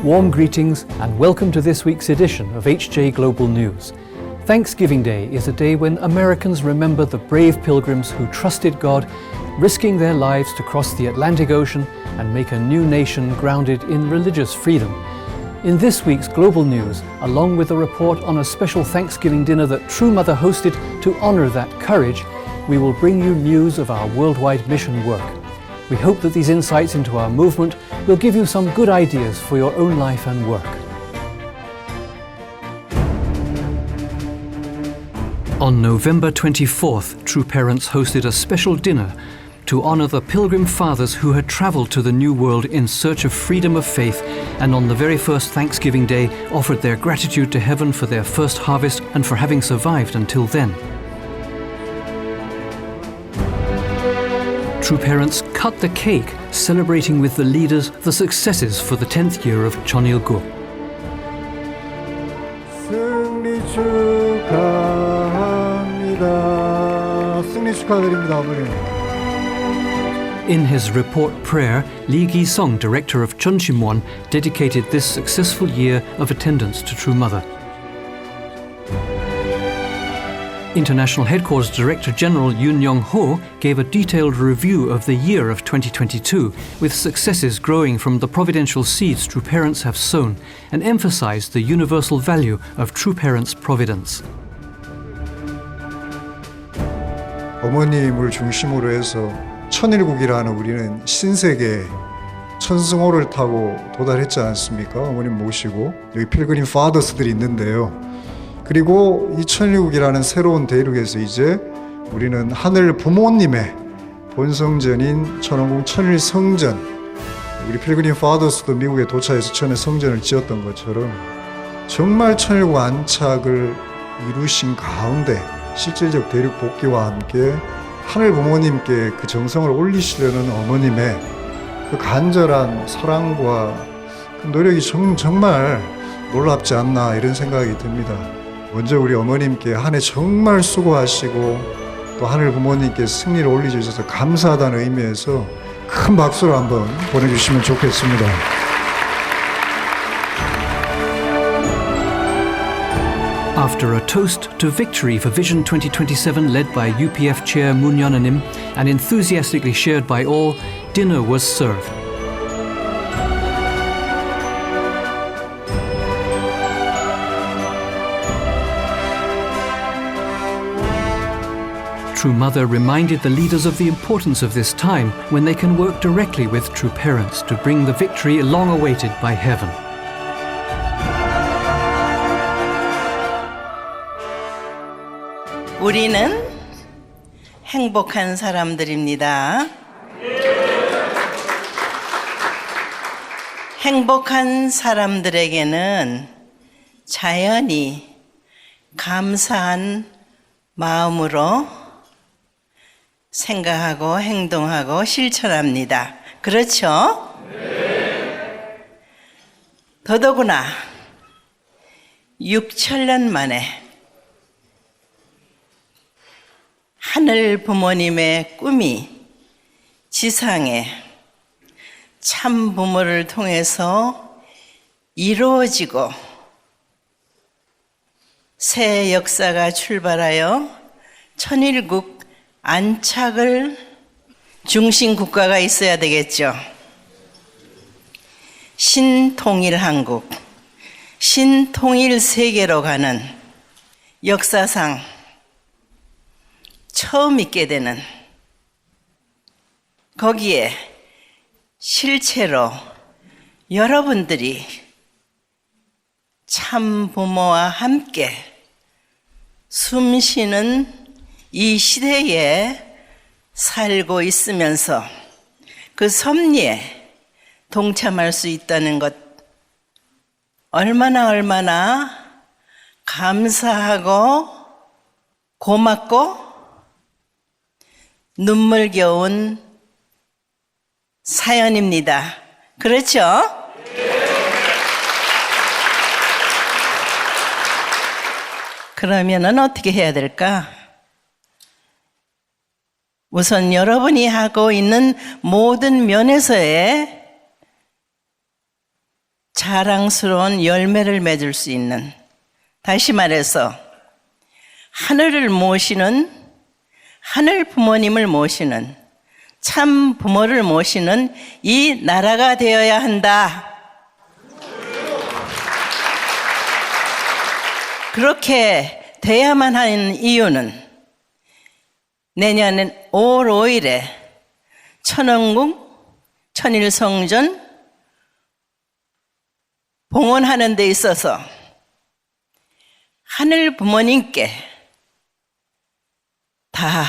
Warm greetings and welcome to this week's edition of HJ Global News. Thanksgiving Day is a day when Americans remember the brave pilgrims who trusted God, risking their lives to cross the Atlantic Ocean and make a new nation grounded in religious freedom. In this week's Global News, along with a report on a special Thanksgiving dinner that True Mother hosted to honor that courage, we will bring you news of our worldwide mission work. We hope that these insights into our movement will give you some good ideas for your own life and work. On November 24th, True Parents hosted a special dinner to honor the Pilgrim Fathers who had traveled to the New World in search of freedom of faith, and on the very first Thanksgiving Day offered their gratitude to heaven for their first harvest and for having survived until then. True Parents cut the cake, celebrating with the leaders the successes for the 10th year of Cheonilguk. 승리 축하합니다. 승리 축하드립니다, 어머니. In his report prayer, Lee Gi-sung, director of Chunchimwon, dedicated this successful year of attendance to True Mother. International Headquarters Director General Yoon Young-ho gave a detailed review of the year of 2022, with successes growing from the providential seeds True Parents have sown, and emphasized the universal value of True Parents' providence. 어머님을 중심으로 해서 천일국이라는 우리는 신세계 천승호를 타고 도달했지 않습니까? 어머님 모시고 여기 필그림 파더스들이 있는데요. 그리고 이 천일국이라는 새로운 대륙에서 이제 우리는 하늘 부모님의 본성전인 천원궁 천일성전, 우리 필그림 파더스도 미국에 도착해서 처음에 성전을 지었던 것처럼 정말 천일국 안착을 이루신 가운데 실질적 대륙 복귀와 함께 하늘 부모님께 그 정성을 올리시려는 어머님의 그 간절한 사랑과 그 노력이 정말 놀랍지 않나 이런 생각이 듭니다. 먼저 우리 어머님께 한 해 정말 수고하시고 또 하늘 부모님께 승리를 올려주셔서 감사하다는 의미에서 큰 박수를 한번 보내주시면 좋겠습니다. After a toast to victory for Vision 2027 led by UPF Chair Moon Yeon-nim and enthusiastically shared by all, dinner was served. True Mother reminded the leaders of the importance of this time when they can work directly with True Parents to bring the victory long awaited by heaven. 우리는 행복한 사람들입니다. 행복한 사람들에게는 자연히 감사한 마음으로 생각하고 행동하고 실천합니다. 그렇죠? 더더구나 6천년 만에 하늘 부모님의 꿈이 지상에 참 부모를 통해서 이루어지고 새 역사가 출발하여 천일국 안착을 중심 국가가 있어야 되겠죠. 신통일한국, 신통일세계로 가는 역사상 처음 있게 되는, 거기에 실체로 여러분들이 참 부모와 함께 숨쉬는 이 시대에 살고 있으면서 그 섭리에 동참할 수 있다는 것, 얼마나 감사하고 고맙고 눈물겨운 사연입니다. 그렇죠? 그러면은 어떻게 해야 될까? 우선 여러분이 하고 있는 모든 면에서의 자랑스러운 열매를 맺을 수 있는, 다시 말해서 하늘을 모시는, 하늘 부모님을 모시는, 참 부모를 모시는 이 나라가 되어야 한다. 그렇게 돼야만 하는 이유는 내년 5월 5일에 천원궁 천일성전 봉헌하는 데 있어서 하늘 부모님께 다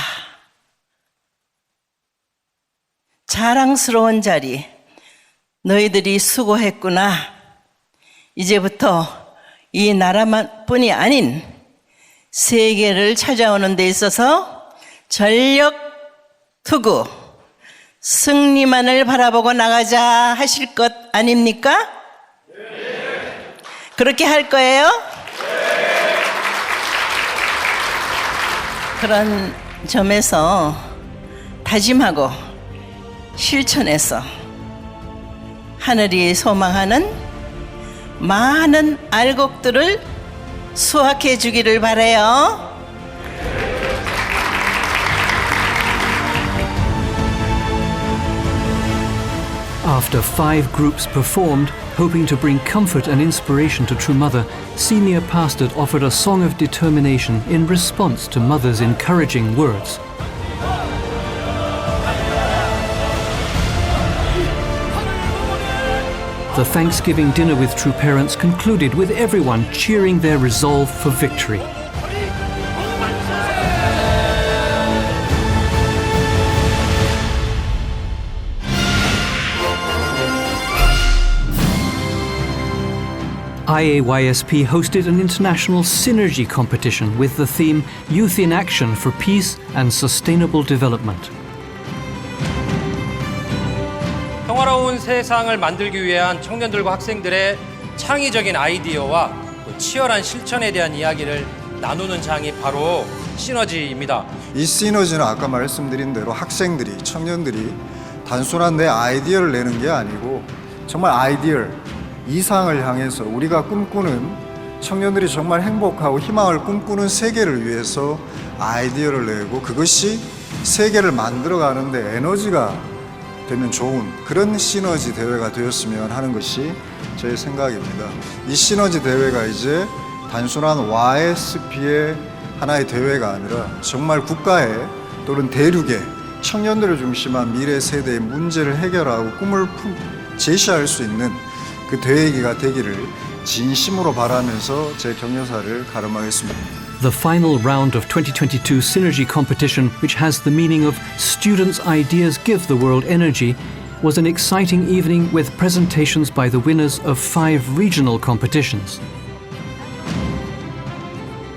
자랑스러운 자리, 너희들이 수고했구나. 이제부터 이 나라뿐이 아닌 세계를 찾아오는 데 있어서 전력 투구, 승리만을 바라보고 나가자 하실 것 아닙니까? 네. 그렇게 할 거예요? 네. 그런 점에서 다짐하고 실천해서 하늘이 소망하는 많은 알곡들을 수확해 주기를 바라요. After 5 groups performed, hoping to bring comfort and inspiration to True Mother, Senior Pastor offered a song of determination in response to Mother's encouraging words. The Thanksgiving dinner with True Parents concluded with everyone cheering their resolve for victory. IAYSP hosted an international synergy competition with the theme Youth in Action for Peace and Sustainable Development. 평화로운 세상을 만들기 위한 청년들과 학생들의 창의적인 아이디어와 또 치열한 실천에 대한 이야기를 나누는 장이 바로 시너지입니다. 이 시너지는 아까 말씀드린 대로 학생들이, 청년들이 단순한 내 아이디어를 내는 게 아니고 정말 아이디어, 이상을 향해서 우리가 꿈꾸는, 청년들이 정말 행복하고 희망을 꿈꾸는 세계를 위해서 아이디어를 내고 그것이 세계를 만들어가는데 에너지가 되면 좋은 그런 시너지 대회가 되었으면 하는 것이 제 생각입니다. 이 시너지 대회가 이제 단순한 YSP의 하나의 대회가 아니라 정말 국가의 또는 대륙의 청년들을 중심한 미래 세대의 문제를 해결하고 꿈을 제시할 수 있는 그 대회기가 되기를 진심으로 바라면서 제 격려사를 가름하겠습니다. The final round of 2022 Synergy competition, which has the meaning of Students' Ideas Give the World Energy, was an exciting evening with presentations by the winners of 5 regional competitions.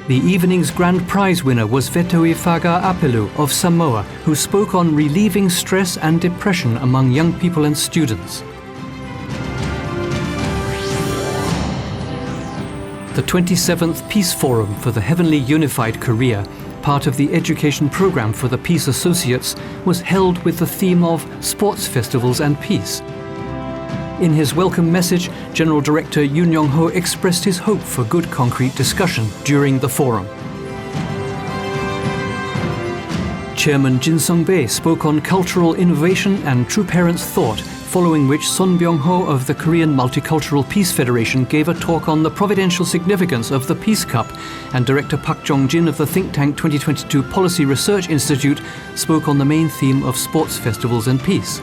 The evening's grand prize winner was Vetoifaga Apelu of Samoa, who spoke on relieving stress and depression among young people and students. The 27th Peace Forum for the Heavenly Unified Korea, part of the education program for the Peace Associates, was held with the theme of Sports Festivals and Peace. In his welcome message, General Director Yoon Young-ho expressed his hope for good concrete discussion during the forum. Chairman Jin Sung-bae spoke on cultural innovation and True Parents thought, following which Son Byung-ho of the Korean Multicultural Peace Federation gave a talk on the providential significance of the Peace Cup, and Director Park Jong-jin of the think tank 2022 Policy Research Institute spoke on the main theme of sports festivals and peace.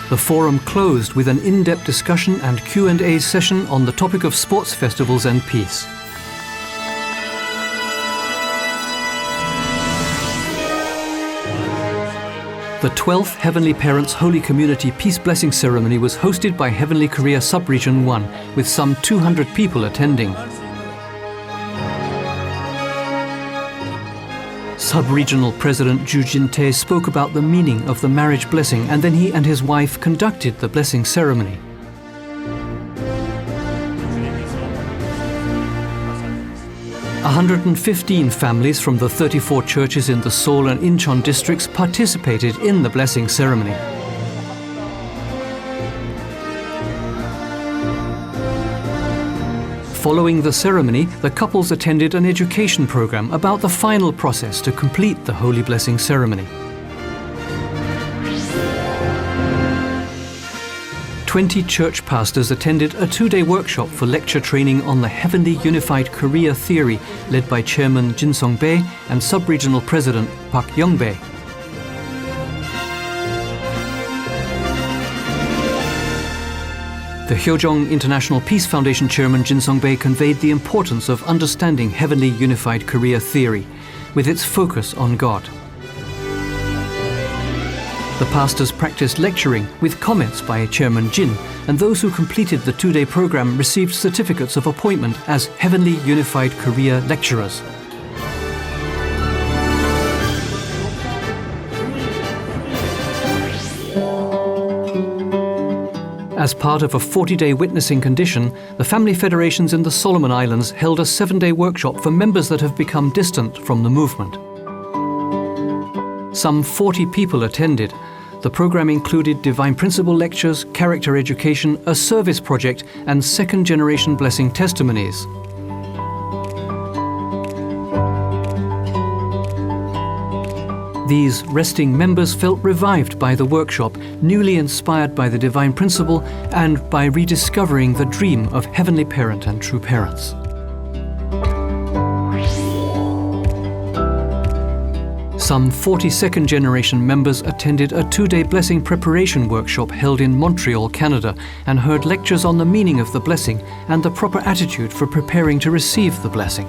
The forum closed with an in-depth discussion and Q&A session on the topic of sports festivals and peace. The 12th Heavenly Parents Holy Community Peace Blessing Ceremony was hosted by Heavenly Korea Sub-Region 1, with some 200 people attending. Sub-Regional President Ju Jin-tae spoke about the meaning of the marriage blessing, and then he and his wife conducted the blessing ceremony. A 115 families from the 34 churches in the Seoul and Incheon districts participated in the blessing ceremony. Following the ceremony, the couples attended an education program about the final process to complete the Holy Blessing ceremony. 20 church pastors attended a 2-day workshop for lecture training on the Heavenly Unified Korea theory led by Chairman Jin Sung-bae and Sub-Regional President Park Young-bae. The Hyojong International Peace Foundation Chairman Jin Sung-bae conveyed the importance of understanding Heavenly Unified Korea theory, with its focus on God. The pastors practiced lecturing with comments by Chairman Jin, and those who completed the 2-day program received certificates of appointment as Heavenly Unified Korea lecturers. As part of a 40-day witnessing condition, the family federations in the Solomon Islands held a 7-day workshop for members that have become distant from the movement. Some 40 people attended. The program included Divine Principle lectures, character education, a service project, and second-generation blessing testimonies. These resting members felt revived by the workshop, newly inspired by the Divine Principle, and by rediscovering the dream of Heavenly Parent and True Parents. Some 40 second-generation members attended a 2-day blessing preparation workshop held in Montreal, Canada, and heard lectures on the meaning of the blessing and the proper attitude for preparing to receive the blessing.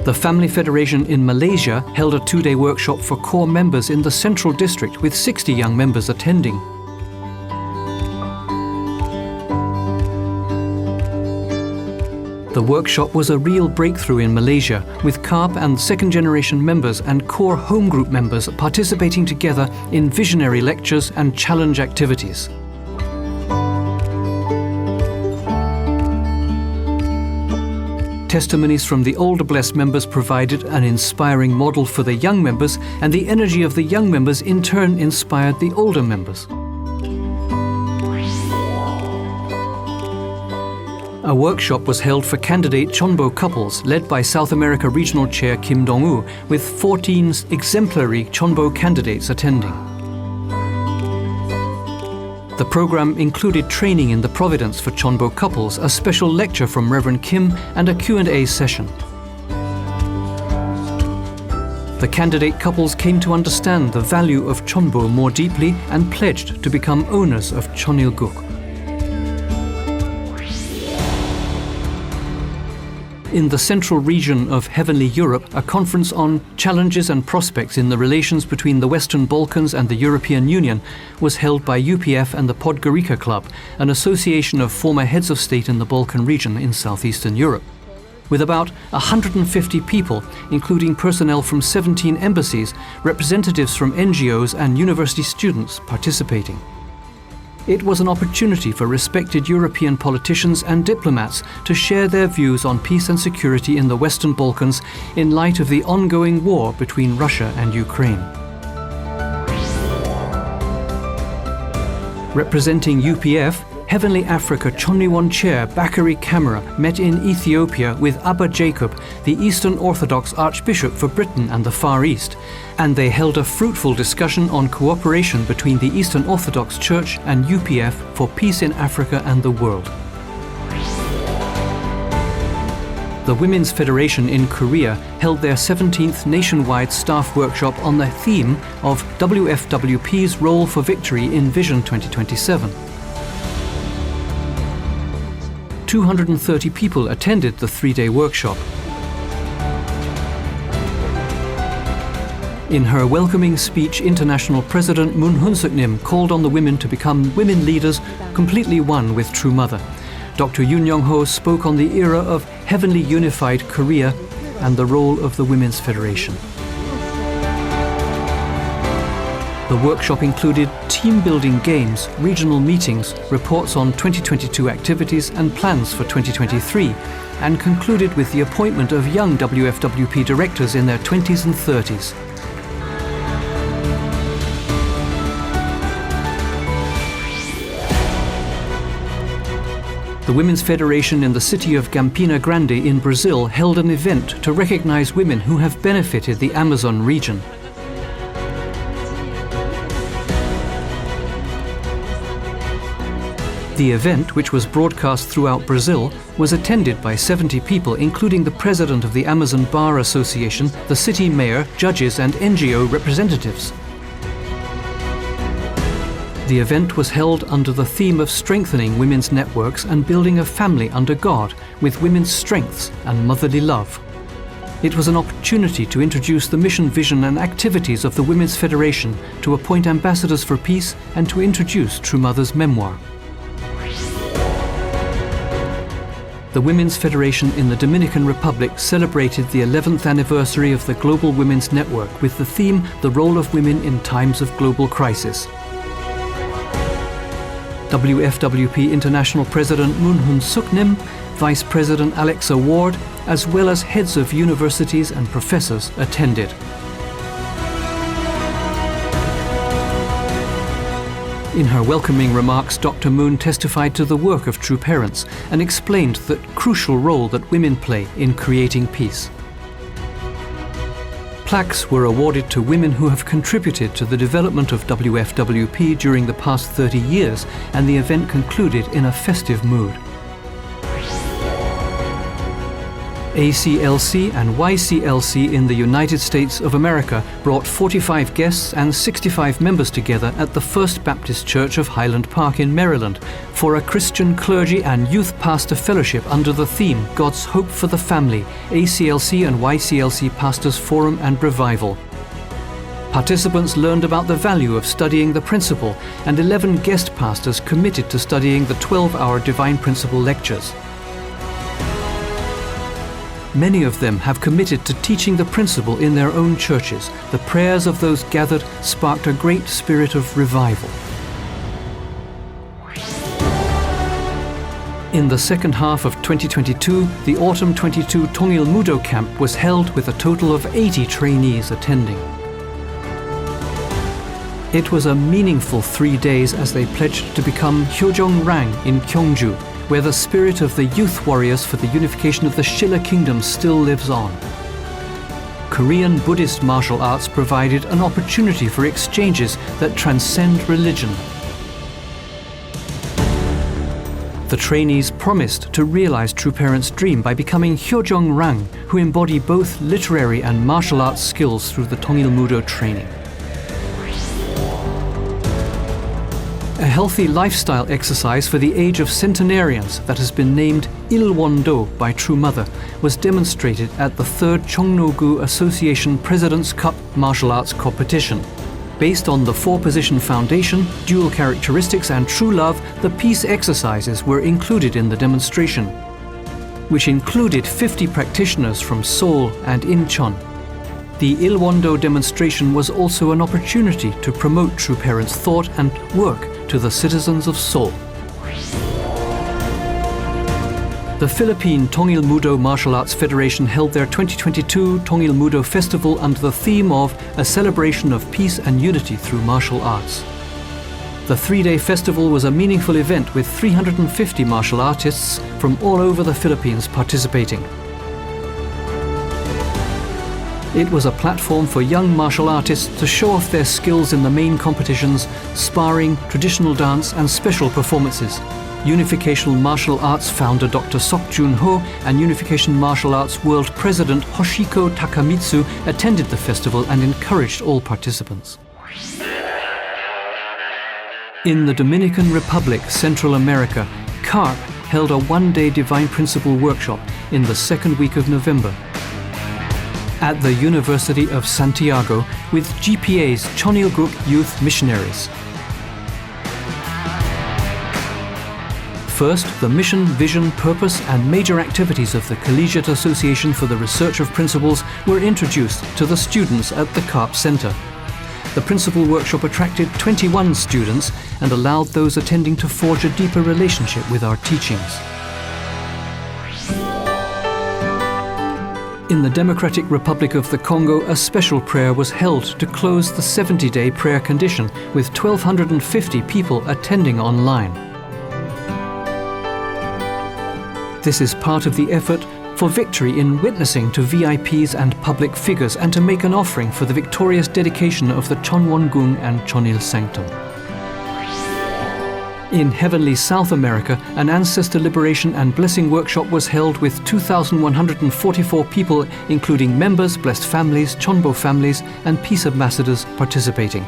The Family Federation in Malaysia held a 2-day workshop for core members in the Central District with 60 young members attending. The workshop was a real breakthrough in Malaysia, with CARP and second-generation members and core home group members participating together in visionary lectures and challenge activities. Testimonies from the older blessed members provided an inspiring model for the young members, and the energy of the young members in turn inspired the older members. A workshop was held for candidate Chonbo couples, led by South America Regional Chair Kim Dong-woo, with 14 exemplary Chonbo candidates attending. The program included training in the Providence for Chonbo couples, a special lecture from Reverend Kim, and a Q&A session. The candidate couples came to understand the value of Chonbo more deeply and pledged to become owners of Chonilguk. In the central region of Heavenly Europe, a conference on challenges and prospects in the relations between the Western Balkans and the European Union was held by UPF and the Podgorica Club, an association of former heads of state in the Balkan region in southeastern Europe. With about 150 people, including personnel from 17 embassies, representatives from NGOs and university students participating. It was an opportunity for respected European politicians and diplomats to share their views on peace and security in the Western Balkans in light of the ongoing war between Russia and Ukraine. Representing UPF, Heavenly Africa Chonniwon Chair Bakary Camara met in Ethiopia with Abba Jacob, the Eastern Orthodox Archbishop for Britain and the Far East, and they held a fruitful discussion on cooperation between the Eastern Orthodox Church and UPF for peace in Africa and the world. The Women's Federation in Korea held their 17th nationwide staff workshop on the theme of WFWP's role for victory in Vision 2027. 230 people attended the 3-day workshop. In her welcoming speech, International President Moon Hyun-suk-nim called on the women to become women leaders completely one with True Mother. Dr. Yoon Young-ho spoke on the era of Heavenly Unified Korea and the role of the Women's Federation. The workshop included team-building games, regional meetings, reports on 2022 activities and plans for 2023, and concluded with the appointment of young WFWP directors in their 20s and 30s. the Women's Federation in the city of Campina Grande in Brazil held an event to recognize women who have benefited the Amazon region. The event, which was broadcast throughout Brazil, was attended by 70 people, including the president of the Amazon Bar Association, the city mayor, judges, and NGO representatives. The event was held under the theme of strengthening women's networks and building a family under God, with women's strengths and motherly love. It was an opportunity to introduce the mission, vision, and activities of the Women's Federation, to appoint ambassadors for peace, and to introduce True Mother's memoir. The Women's Federation in the Dominican Republic celebrated the 11th anniversary of the Global Women's Network with the theme, The Role of Women in Times of Global Crisis. WFWP International President Moonhoon Suknim, Vice President Alexa Ward, as well as heads of universities and professors attended. In her welcoming remarks, Dr. Moon testified to the work of True Parents and explained the crucial role that women play in creating peace. Plaques were awarded to women who have contributed to the development of WFWP during the past 30 years, and the event concluded in a festive mood. ACLC and YCLC in the United States of America brought 45 guests and 65 members together at the First Baptist Church of Highland Park in Maryland for a Christian clergy and youth pastor fellowship under the theme God's Hope for the Family, ACLC and YCLC Pastors Forum and Revival. Participants learned about the value of studying the principle, and 11 guest pastors committed to studying the 12-hour Divine Principle lectures. Many of them have committed to teaching the principle in their own churches. The prayers of those gathered sparked a great spirit of revival. In the second half of 2022, the Autumn 22 Tongil Mudo Camp was held with a total of 80 trainees attending. It was a meaningful 3 days as they pledged to become Hyojong Rang in Gyeongju, where the spirit of the youth warriors for the unification of the Shilla Kingdom still lives on. Korean Buddhist martial arts provided an opportunity for exchanges that transcend religion. The trainees promised to realize True Parents' dream by becoming Hyojong Rang, who embody both literary and martial arts skills through the Tongil Mudo training. A healthy lifestyle exercise for the age of centenarians that has been named Ilwon-do by True Mother was demonstrated at the 3rd Cheongno-gu Association President's Cup Martial Arts Competition. Based on the 4-position foundation, dual characteristics and true love, the peace exercises were included in the demonstration, which included 50 practitioners from Seoul and Incheon. The Ilwon-do demonstration was also an opportunity to promote True Parents' thought and work to the citizens of Seoul. The Philippine Tongil Mudo Martial Arts Federation held their 2022 Tongil Mudo Festival under the theme of a celebration of peace and unity through martial arts. The 3-day festival was a meaningful event with 350 martial artists from all over the Philippines participating. It was a platform for young martial artists to show off their skills in the main competitions, sparring, traditional dance, and special performances. Unification Martial Arts founder Dr. Sok Jun-ho and Unification Martial Arts World President Hoshiko Takamitsu attended the festival and encouraged all participants. In the Dominican Republic, Central America, CARP held a 1-day Divine Principle workshop in the 2nd week of November at the University of Santiago with GPA's Chonilguk Youth Missionaries. First, the mission, vision, purpose, and major activities of the Collegiate Association for the Research of Principles were introduced to the students at the CARP Center. The Principle Workshop attracted 21 students and allowed those attending to forge a deeper relationship with our teachings. In the Democratic Republic of the Congo, a special prayer was held to close the 70-day prayer condition, with 1,250 people attending online. This is part of the effort for victory in witnessing to VIPs and public figures and to make an offering for the victorious dedication of the Chonwon-gung and Chonil Sanctum. In heavenly South America, an ancestor liberation and blessing workshop was held with 2,144 people, including members, blessed families, Chonbo families, and peace ambassadors participating.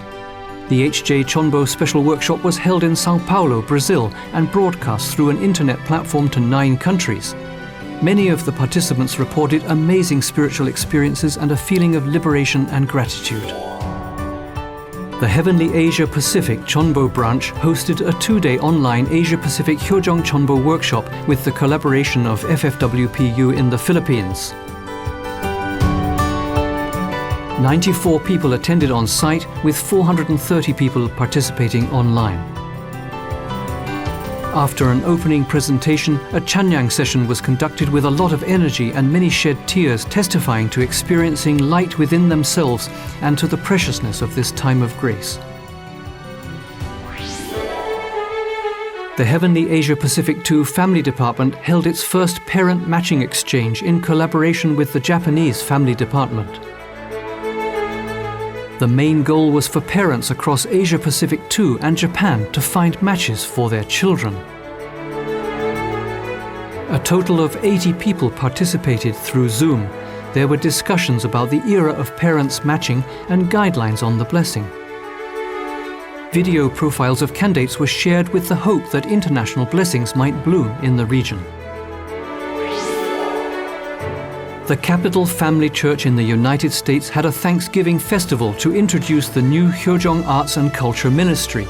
The H.J. Chonbo Special Workshop was held in Sao Paulo, Brazil, and broadcast through an internet platform to 9 countries. Many of the participants reported amazing spiritual experiences and a feeling of liberation and gratitude. The Heavenly Asia Pacific Chonbo branch hosted a 2-day online Asia Pacific Hyojong Chonbo workshop with the collaboration of FFWPU in the Philippines. 94 people attended on site, with 430 people participating online. After an opening presentation, a Chanyang session was conducted with a lot of energy, and many shed tears, testifying to experiencing light within themselves and to the preciousness of this time of grace. The Heavenly Asia Pacific II Family Department held its first parent matching exchange in collaboration with the Japanese Family Department. The main goal was for parents across Asia Pacific II and Japan to find matches for their children. A total of 80 people participated through Zoom. There were discussions about the era of parents matching and guidelines on the blessing. Video profiles of candidates were shared with the hope that international blessings might bloom in the region. The Capital Family Church in the United States had a Thanksgiving festival to introduce the new Hyojong Arts and Culture Ministry.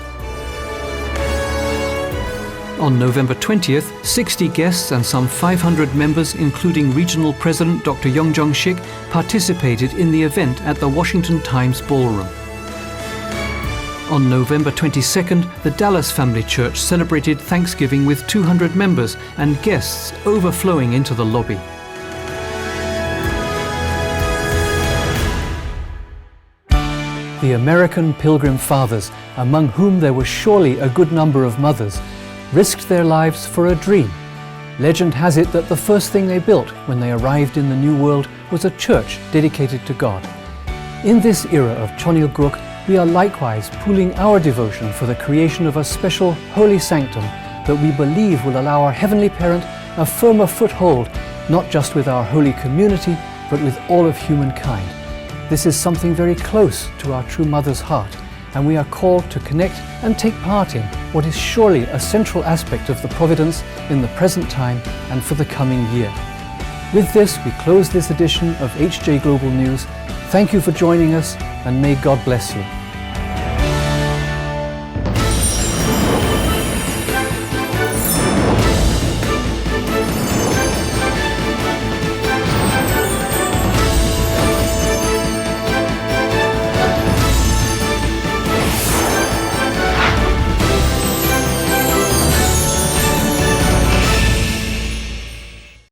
On November 20th, 60 guests and some 500 members, including Regional President Dr. Young Jung-shik, participated in the event at the Washington Times Ballroom. On November 22nd, the Dallas Family Church celebrated Thanksgiving with 200 members and guests overflowing into the lobby. The American Pilgrim Fathers, among whom there was surely a good number of mothers, risked their lives for a dream. Legend has it that the first thing they built when they arrived in the New World was a church dedicated to God. In this era of Chonilguk, we are likewise pooling our devotion for the creation of a special holy sanctum that we believe will allow our Heavenly Parent a firmer foothold, not just with our holy community, but with all of humankind. This is something very close to our true Mother's heart, and we are called to connect and take part in what is surely a central aspect of the providence in the present time and for the coming year. With this, we close this edition of HJ Global News. Thank you for joining us, and may God bless you.